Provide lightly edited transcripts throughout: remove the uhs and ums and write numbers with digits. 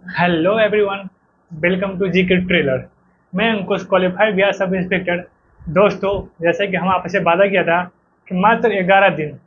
Hello everyone, welcome to GK trailer. मैं Ankush, qualified Bihar sub inspector. दोस्तों, जैसे कि हम आपसे वादा किया था कि मात्र 11 दिन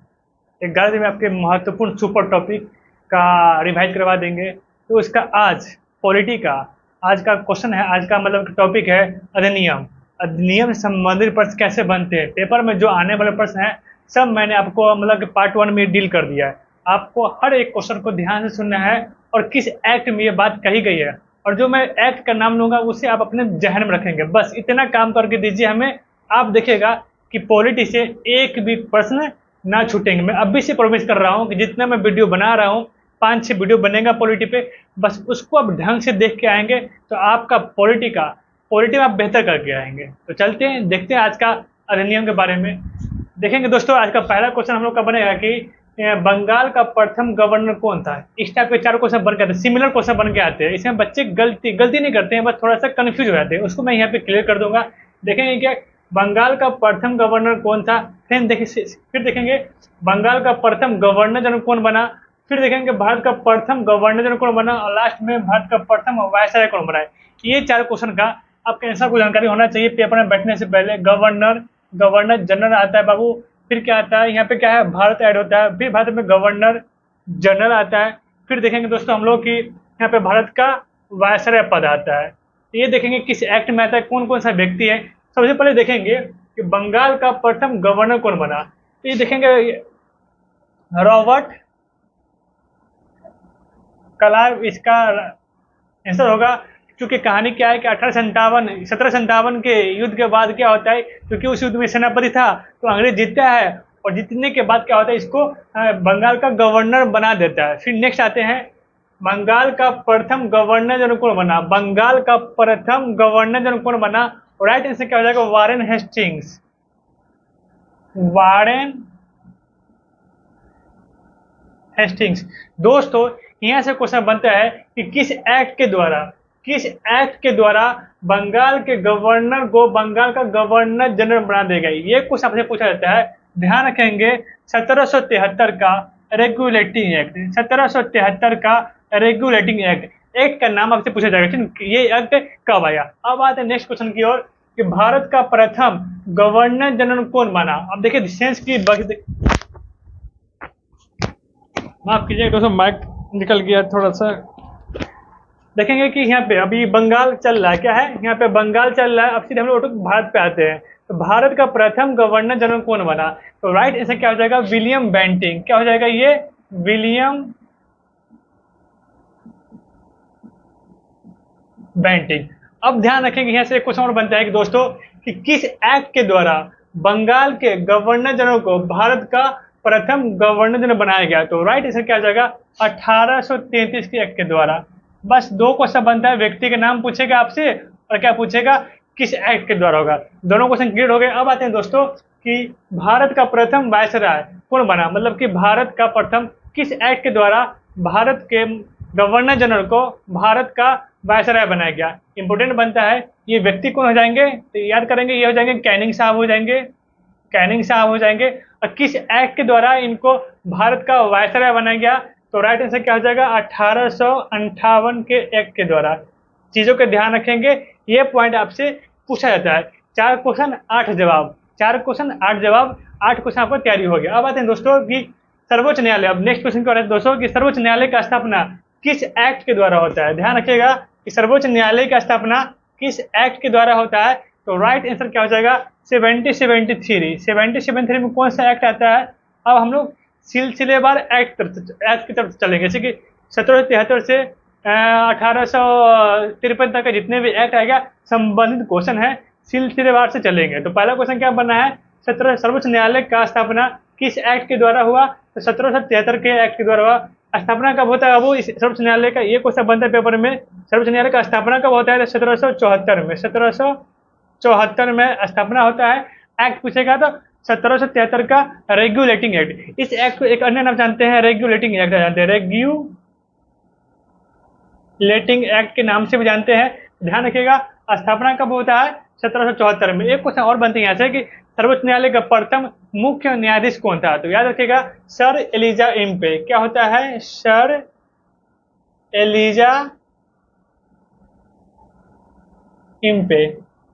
में आपके महत्वपूर्ण सुपर टॉपिक का रिवाइज करवा देंगे। तो उसका आज पॉलिटी का आज का क्वेश्चन है, आज का मतलब टॉपिक है अधिनियम। अधिनियम से संबंधित प्रश्न कैसे बनते हैं, पेपर में जो आने वाले प्रश्न हैं सब मैंने आपको मतलब कि पार्ट 1 में डील कर दिया है। आपको हर एक क्वेश्चन को ध्यान से सुनना है और किस एक्ट में ये बात कही गई है, और जो मैं एक्ट का नाम लूंगा उसे आप अपने जहन में रखेंगे। बस इतना काम करके दीजिए हमें। आप देखिएगा कि पॉलिटी से एक भी प्रश्न ना छूटेंगे। मैं अभी से प्रॉमिस कर रहा हूँ कि जितना मैं वीडियो बना रहा हूँ, 5-6 वीडियो बनेगा पॉलिटी पे, बस उसको आप ढंग से देख के आएंगे तो आपका पॉलिटी में आप बेहतर करके आएंगे। तो चलते हैं, देखते हैं आज का अधिनियम के बारे में। देखेंगे दोस्तों, आज का पहला क्वेश्चन हम लोग का बनेगा कि बंगाल का प्रथम गवर्नर कौन था। इस टाइप के 4 क्वेश्चन बन के आते हैं, सिमिलर क्वेश्चन बन के आते हैं। इसमें बच्चे गलती नहीं करते हैं, बस थोड़ा सा कंफ्यूज हो जाते हैं। उसको मैं यहाँ पे क्लियर कर दूंगा। देखेंगे क्या बंगाल का प्रथम गवर्नर कौन था, फिर देखेंगे बंगाल का प्रथम गवर्नर जनरल कौन बना, फिर देखेंगे भारत का प्रथम गवर्नर जनरल कौन बना, और लास्ट में भारत का प्रथम वायसराय कौन बना है। ये 4 क्वेश्चन का आपके आंसर को जानकारी होना चाहिए पेपर में बैठने से पहले। गवर्नर गवर्नर जनरल आता है बाबू, फिर क्या आता है, यहाँ पे क्या है, भारत ऐड होता है, फिर भारत में गवर्नर जनरल आता है। फिर देखेंगे दोस्तों हम लोग कि यहाँ पे भारत का वायसराय पद आता है। ये देखेंगे किस एक्ट में आता है, कौन कौन सा व्यक्ति है। सबसे पहले देखेंगे कि बंगाल का प्रथम गवर्नर कौन बना। तो ये देखेंगे रॉबर्ट क्लाइव इसका आंसर होगा। क्योंकि कहानी क्या है कि 1757 के युद्ध के बाद क्या होता है, क्योंकि उस युद्ध में सेनापति था तो अंग्रेज जीतता है, और जीतने के बाद क्या होता है, इसको बंगाल का गवर्नर बना देता है। फिर नेक्स्ट आते हैं बंगाल का प्रथम गवर्नर जनरल कौन बना। बंगाल का प्रथम गवर्नर जनरल कौन बना, राइट आंसर क्या हो जाएगा, वारेन हेस्टिंग्स। Warren Hastings. दोस्तों, यहाँ से क्वेश्चन बनता है कि किस एक्ट के द्वारा बंगाल के गवर्नर को बंगाल का गवर्नर जनरल बना देगा। ये क्वेश्चन आपसे पूछा जाता है। ध्यान रखेंगे 1773 का रेगुलेटिंग एक्ट, 1773 का रेगुलेटिंग एक्ट, एक्ट का नाम आपसे पूछा जाएगा। ठीक, ये एक्ट कब आया। अब आते हैं नेक्स्ट क्वेश्चन की ओर कि भारत का प्रथम गवर्नर जनरल कौन बना। अब देखिए सेंस की माफ कीजिए दोस्तों, माइक निकल गया थोड़ा सा। देखेंगे कि यहाँ पे अभी बंगाल चल रहा है, क्या है यहाँ पे बंगाल चल रहा है। अब सीधे हम लोग भारत पे आते हैं। तो भारत का प्रथम गवर्नर जनरल कौन बना, तो राइट आंसर क्या हो जाएगा, विलियम बेंटिंग। क्या हो जाएगा ये, विलियम बेंटिंग। अब ध्यान रखेंगे यहाँ से एक क्वेश्चन और बनता है कि दोस्तों कि किस एक्ट के द्वारा बंगाल के गवर्नर जनरल को भारत का प्रथम गवर्नर जनरल बनाया गया, तो राइट आंसर क्या हो जाएगा, 1833 के एक्ट के द्वारा। बस 2 क्वेश्चन बनता है, व्यक्ति के नाम पूछेगा आपसे और क्या पूछेगा, किस एक्ट के द्वारा होगा। दोनों क्वेश्चन क्लियर हो गए। अब आते हैं दोस्तों कि भारत का प्रथम वायसराय कौन बना, मतलब कि भारत का प्रथम किस एक्ट के द्वारा भारत के गवर्नर जनरल को भारत का वायसराय बनाया गया। इंपोर्टेंट बनता है, ये व्यक्ति कौन हो जाएंगे, तो याद करेंगे ये हो जाएंगे कैनिंग साहब हो जाएंगे, कैनिंग साहब हो जाएंगे। और किस एक्ट के द्वारा इनको भारत का वायसराय बनाया गया, तो राइट आंसर क्या हो जाएगा, 1858 के एक्ट के द्वारा। चीजों का ध्यान रखेंगे, ये पॉइंट आपसे पूछा जाता है। 4 क्वेश्चन 8 जवाब, 4 क्वेश्चन 8 जवाब, 8 क्वेश्चन आपको तैयारी हो गया। अब आते हैं दोस्तों कि सर्वोच्च न्यायालय। अब नेक्स्ट क्वेश्चन क्या है दोस्तों कि सर्वोच्च न्यायालय का स्थापना किस एक्ट के द्वारा होता है। ध्यान रखिएगा कि सर्वोच्च न्यायालय का स्थापना किस एक्ट के द्वारा होता है, तो राइट आंसर क्या हो जाएगा, 1773 में कौन सा एक्ट आता है। अब हम लोग सिलसिलेवार एक्ट की तरफ चलेंगे, जैसे कि 1773 से 1853 तक के जितने भी एक्ट आएगा संबंधित क्वेश्चन है, सिलसिलेवार से चलेंगे। तो पहला क्वेश्चन क्या बना है, सर्वोच्च न्यायालय का स्थापना किस एक्ट के द्वारा हुआ, तो 1773 के एक्ट के द्वारा हुआ। स्थापना कब होता है, वो इस सर्वोच्च न्यायालय का ये क्वेश्चन बनता है पेपर में, सर्वोच्च न्यायालय का स्थापना कब होता है, 1774 में, 1774 में स्थापना होता है। एक्ट पूछेगा तो 1773 का रेगुलेटिंग एक्ट। इस एक्ट को एक अन्य नाम जानते हैं, रेगुलेटिंग एक्ट जानते हैं, रेगुलेटिंग एक्ट के नाम से भी जानते हैं। ध्यान रखिएगा स्थापना कब होता है, 1774 में। एक क्वेश्चन और बनते हैं यहाँ से कि सर्वोच्च न्यायालय का प्रथम मुख्य न्यायाधीश कौन था, तो याद रखिएगा सर एलिजा इम्पे। क्या होता है, सर एलिजा इम्पे,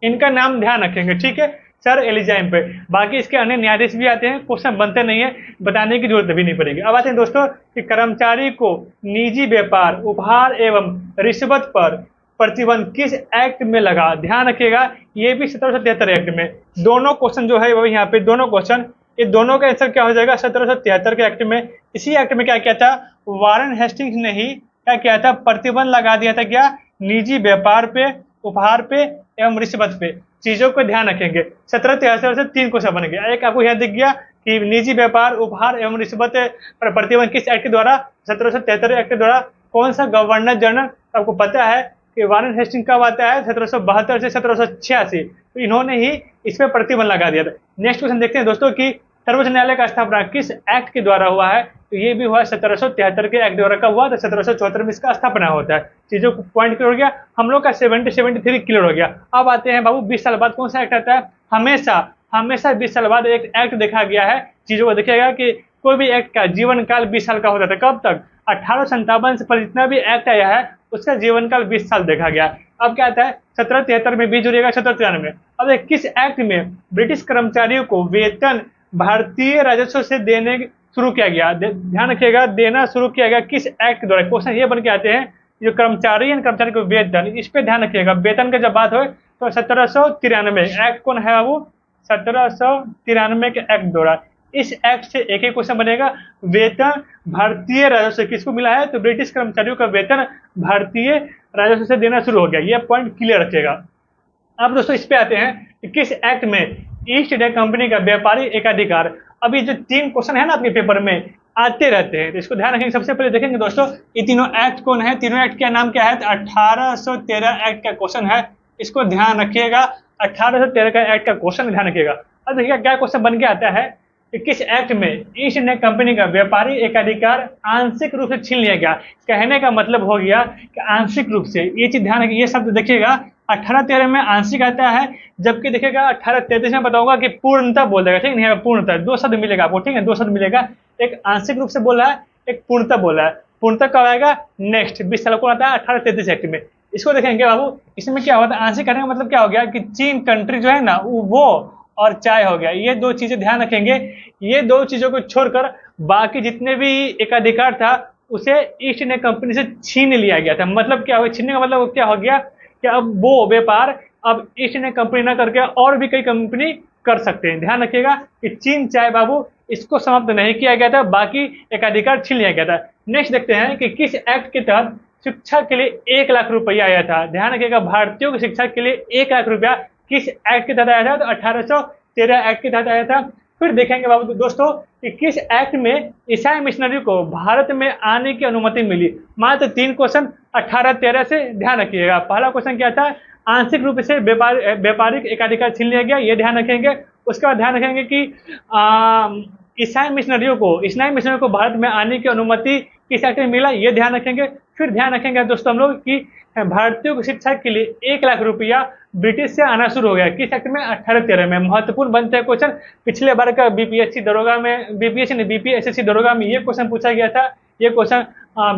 इनका नाम ध्यान रखेंगे, ठीक है, सर एलिजा इम्पे। बाकी इसके अन्य न्यायाधीश भी आते हैं, क्वेश्चन बनते नहीं है, बताने की जरूरत भी नहीं पड़ेगी। अब आते हैं दोस्तों कि कर्मचारी को निजी व्यापार, उपहार एवं रिश्वत पर प्रतिबंध किस एक्ट में लगा। ध्यान रखिएगा, ये भी 1773 एक्ट में। दोनों क्वेश्चन जो है वो यहाँ पे दोनों क्वेश्चन, ये दोनों का आंसर क्या हो जाएगा, 1773 के एक्ट में। इसी एक्ट में क्या किया था, वारेन हेस्टिंग्स ने ही क्या किया था, प्रतिबंध लगा दिया था, क्या, निजी व्यापार पे, उपहार पे एवं रिश्वत पे। चीजों को ध्यान रखेंगे, 1773 से 3 क्वेश्चन बन गया। एक आपको यहाँ दिख गया कि निजी व्यापार, उपहार एवं रिश्वत पर प्रतिबंध किस एक्ट के द्वारा, 1773 एक्ट के द्वारा। कौन सा, गवर्नर जनरल, आपको पता है कि वारेन हेस्टिंग कब आता है, 1772 से 1786। तो इन्होंने ही इस पर प्रतिबंध लगा दिया था। नेक्स्ट क्वेश्चन देखते हैं दोस्तों कि सर्वोच्च न्यायालय का स्थापना किस एक्ट के द्वारा हुआ है। तो ये भी हुआ 1773 के एक्ट द्वारा। कब हुआ, तो 1774 में इसका स्थापना होता है। चीजों को पॉइंट क्लियर हो गया हम लोग का, 73 क्लियर हो गया। अब आते हैं बाबू 20 साल बाद कौन सा एक्ट आता है। हमेशा हमेशा 20 साल बाद एक एक्ट देखा गया है। चीजों को देखिएगा कि कोई भी एक्ट का जीवन काल 20 साल का होता था। कब तक, 1857 से पर जितना भी एक्ट आया है उसका जीवन काल 20 साल देखा गया। अब क्या आता है, 1773 में 20 जुड़ेगा 1793। अब किस एक्ट में ब्रिटिश कर्मचारियों को वेतन भारतीय राजस्व से देने शुरू किया गया। ध्यान रखिएगा, देना शुरू किया गया किस एक्ट के द्वारा। क्वेश्चन ये बन के आते हैं, जो कर्मचारी है, कर्मचारी को वेतन, इस पे ध्यान रखिएगा। वेतन का जब बात हो तो 1793 एक्ट कौन है वो, 1793 के एक्ट द्वारा। इस एक्ट से एक ही क्वेश्चन बनेगा, वेतन भारतीय राजस्व किसको मिला है, तो ब्रिटिश कर्मचारियों का वेतन भारतीय राजस्व से देना शुरू हो गया। ये पॉइंट क्लियर रखिएगा। अब दोस्तों इस पे आते हैं कि किस एक्ट में ईस्ट इंडिया कंपनी का व्यापारी एकाधिकार। अभी जो 3 क्वेश्चन है ना आपके पेपर में आते रहते हैं, तो इसको ध्यान रखेंगे। सबसे पहले देखेंगे दोस्तों ये तीनों एक्ट कौन है, तीनों एक्ट का नाम क्या है, तो 1813 एक्ट का क्वेश्चन है, इसको ध्यान रखिएगा। 1813 का एक्ट का क्वेश्चन ध्यान रखिएगा। अब देखिएगा क्या क्वेश्चन बन के आता है कि किस एक्ट में ईस्ट इंडिया कंपनी का व्यापारी एकाधिकार आंशिक रूप से छीन लिया गया। कहने का मतलब हो गया कि आंशिक रूप से, ये चीज ध्यान रखिए, ये शब्द देखिएगा 1813 में आंशिक आता है, जबकि देखिएगा 1833 में बताऊंगा कि पूर्णता बोल देगा, ठीक है, पूर्णता 2 शब्द मिलेगा आपको, ठीक है, 2 शब्द मिलेगा। एक आंशिक रूप से बोला है, एक पूर्णता बोला है। पूर्णता कब आएगा, नेक्स्ट 20 साल को आता है 1833 एक्ट में। इसको देखेंगे बाबू, इसमें क्या होता है, आंशिक करने का मतलब क्या हो गया कि चीन कंट्री जो है ना वो और चाय हो गया, ये 2 चीजें ध्यान रखेंगे। ये 2 चीजों को छोड़कर बाकी जितने भी एकाधिकार था उसे ईस्ट इंडिया कंपनी से छीन लिया गया था। मतलब क्या हो, छीनने का मतलब क्या हो गया कि अब वो व्यापार अब ईस्ट इंडिया कंपनी ना करके और भी कई कंपनी कर सकते हैं। ध्यान रखिएगा कि चीन चाय बाबू इसको समाप्त नहीं किया गया था, बाकी एकाधिकार छीन लिया गया था। नेक्स्ट देखते हैं कि किस एक्ट के तहत शिक्षा के लिए 1 लाख रुपया आया था। ध्यान रखिएगा, भारतीयों की शिक्षा के लिए 1 लाख रुपया किस एक्ट के तहत आया था, तो 1813 एक्ट के तहत आया था। फिर देखेंगे बाबू दोस्तों कि किस एक्ट में ईसाई मिशनरी को भारत में आने की अनुमति मिली। मात्र 3 क्वेश्चन 1813 से ध्यान रखिएगा। पहला क्वेश्चन क्या था, आंशिक रूप से व्यापारिक एकाधिकार छीन लिया गया, ये ध्यान रखेंगे। उसके बाद ध्यान रखेंगे कि ईसाई मिशनरियों को भारत में आने की अनुमति किस एक्ट में मिला, ये ध्यान रखेंगे। फिर ध्यान रखेंगे दोस्तों हम लोग कि भारतीयों की शिक्षा के लिए 1 लाख रुपया ब्रिटिश से आना शुरू हो गया किस एक्ट में, 1813 में। महत्वपूर्ण बनते हैं क्वेश्चन। पिछले बार का बीपीएससी दरोगा में, बीपीएससी दरोगा में ये क्वेश्चन पूछा गया था। ये क्वेश्चन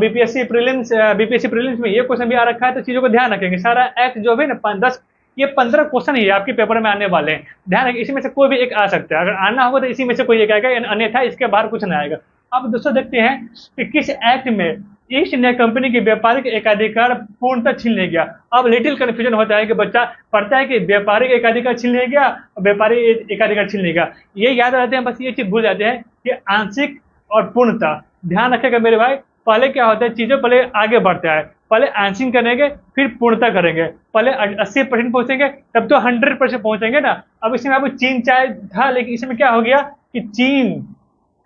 बीपीएससी प्रीलिम्स में ये क्वेश्चन भी आ रखा है। तो चीजों को ध्यान रखेंगे। सारा एक्ट जो भी ना 10 ये 15 क्वेश्चन ही आपके पेपर में आने वाले हैं। ध्यान रखिए, इसमें से कोई भी एक आ सकता है। अगर आना होगा तो इसी में से कोई एक आएगा, अन्यथा इसके बाहर कुछ नहीं आएगा। अब दोस्तों देखते हैं कि किस एक्ट में ईस्ट इंडिया कंपनी की व्यापारिक एकाधिकार पूर्णतः छीन लिया गया। अब लिटिल कंफ्यूजन होता है कि बच्चा पढ़ता है कि व्यापारिक एकाधिकार छीन लिया गया, व्यापारी एकाधिकार छीन लिया गया, ये याद रहते हैं, बस ये चीज भूल जाते हैं कि आंशिक और पूर्णता। ध्यान रखेगा मेरे भाई, पहले क्या होता है, चीजों पहले आगे बढ़ता है, पहले आंशिक करेंगे फिर पूर्णता करेंगे, पहले 80% पहुंचेंगे तब तो 100% पहुंचेंगे ना। अब इसमें आपको चीन चाय था, लेकिन इसमें क्या हो गया कि चीन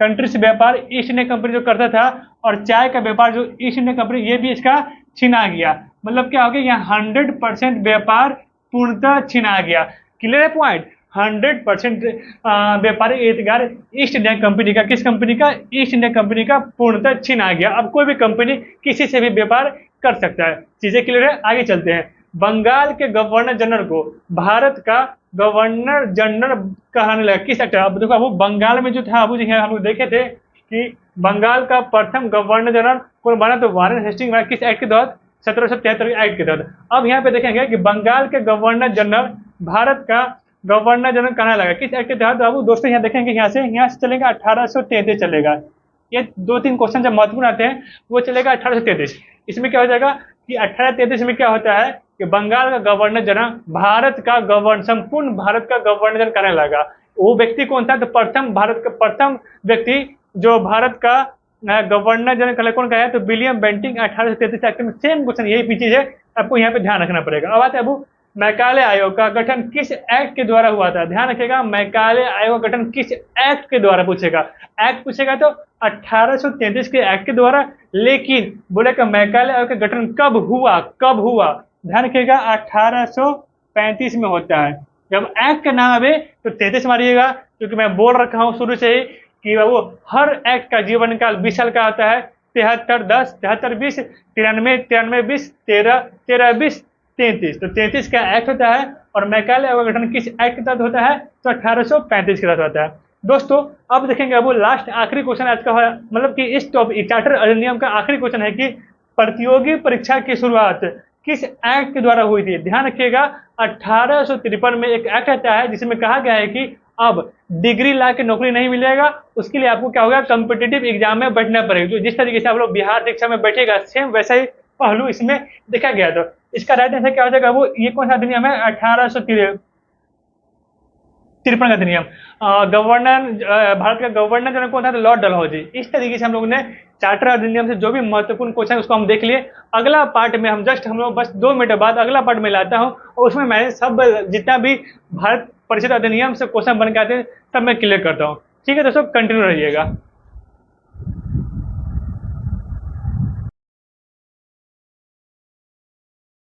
कंट्री से व्यापार ईस्ट इंडिया कंपनी जो करता था और चाय का व्यापार जो ईस्ट इंडिया कंपनी, ये भी इसका छीना गया। मतलब क्या हो गया, यहाँ 100% व्यापार पूर्णतः छीना गया। क्लियर है पॉइंट, 100% व्यापारिक एकाधिकार ईस्ट इंडिया कंपनी का, किस कंपनी का, ईस्ट इंडिया कंपनी का पूर्णतः छीना गया। अब कोई भी कंपनी किसी से भी व्यापार कर सकता है। चीजें क्लियर है, आगे चलते हैं। बंगाल के गवर्नर जनरल को भारत का गवर्नर जनरल कहने लगा किस एक्ट। अब देखो, अब बंगाल में जो था, अब हम लोग देखे थे कि बंगाल का प्रथम गवर्नर जनरल कौन बना, तो वारेन हेस्टिंग बना किस एक्ट के तहत, 1773 एक्ट के तहत। अब यहाँ पे देखेंगे कि बंगाल के गवर्नर जनरल भारत का गवर्नर जनरल कहने लगा किस एक्ट के तहत। बाबू दोस्तों यहाँ देखेंगे, यहाँ से चलेगा 1833 चलेगा। ये 2-3 क्वेश्चन जब महत्वपूर्ण आते हैं वो चलेगा 1833। इसमें क्या हो जाएगा कि 1833 में क्या होता है कि बंगाल का गवर्नर जनरल भारत का संपूर्ण भारत का गवर्नर जनरल करने लगा। वो व्यक्ति कौन था? तो भारत का प्रथम व्यक्ति जो भारत का गवर्नर जनरल कलर कौन का है? तो विलियम बेंटिंक 1833 एक्ट में। सेम क्वेश्चन यही पीछे है, आपको यहाँ पे ध्यान रखना पड़ेगा। अब आते हैं अब मैकाले आयोग का गठन किस एक्ट के द्वारा हुआ था? ध्यान रखिएगा, मैकाले आयोग का गठन किस एक्ट के द्वारा पूछेगा। एक्ट पूछेगा तो 1833 के एक्ट के द्वारा, लेकिन बोलेगा मैकाले आयोग का गठन कब हुआ, कब हुआ? ध्यान रखिएगा 1835 में होता है। जब एक्ट का नाम आवे तो 33 मारिएगा, क्योंकि मैं बोल रखा हूँ शुरू से ही कि वो हर एक्ट का जीवन काल 20 साल का आता है। 73-10, 73-20, 93-20, 13-20, 33। तो 33 का एक्ट होता है और मैकाले आयोग का गठन किस एक्ट के तहत होता है? तो 1835 के तहत होता है। दोस्तों अब देखेंगे अब वो लास्ट आखिरी क्वेश्चन आज का है, मतलब कि इस टॉपिक चार्टर अधिनियम का आखिरी क्वेश्चन है कि प्रतियोगी परीक्षा की शुरुआत किस एक्ट के द्वारा हुई थी? ध्यान रखिएगा 1853 में एक एक्ट आता है जिसमें कहा गया है कि अब डिग्री ला के नौकरी नहीं मिलेगा, उसके लिए आपको क्या होगा? कॉम्पिटिटिव एग्जाम में बैठना पड़ेगा। जो जिस तरीके से आप लोग बिहार शिक्षा में बैठेगा, सेम वैसा ही पहलू इसमें देखा गया। तो इसका राइट आंसर क्या हो जाएगा? वो ये कौन सा अधिनियम है? 1853 का अधिनियम। भारत का गवर्नर जनरल कौन था? तो लॉर्ड डलहौजी। इस तरीके से हम लोगों ने चार्टर अधिनियम से जो भी महत्वपूर्ण क्वेश्चन उसको हम देख लिए। अगला पार्ट में हम लोग बस 2 मिनट बाद अगला पार्ट में लाता हूँ और उसमें मैं सब जितना भी भारत परिषद अधिनियम से क्वेश्चन बन के आते हैं सब मैं क्लियर करता हूँ। ठीक है दोस्तों, कंटिन्यू रहिएगा।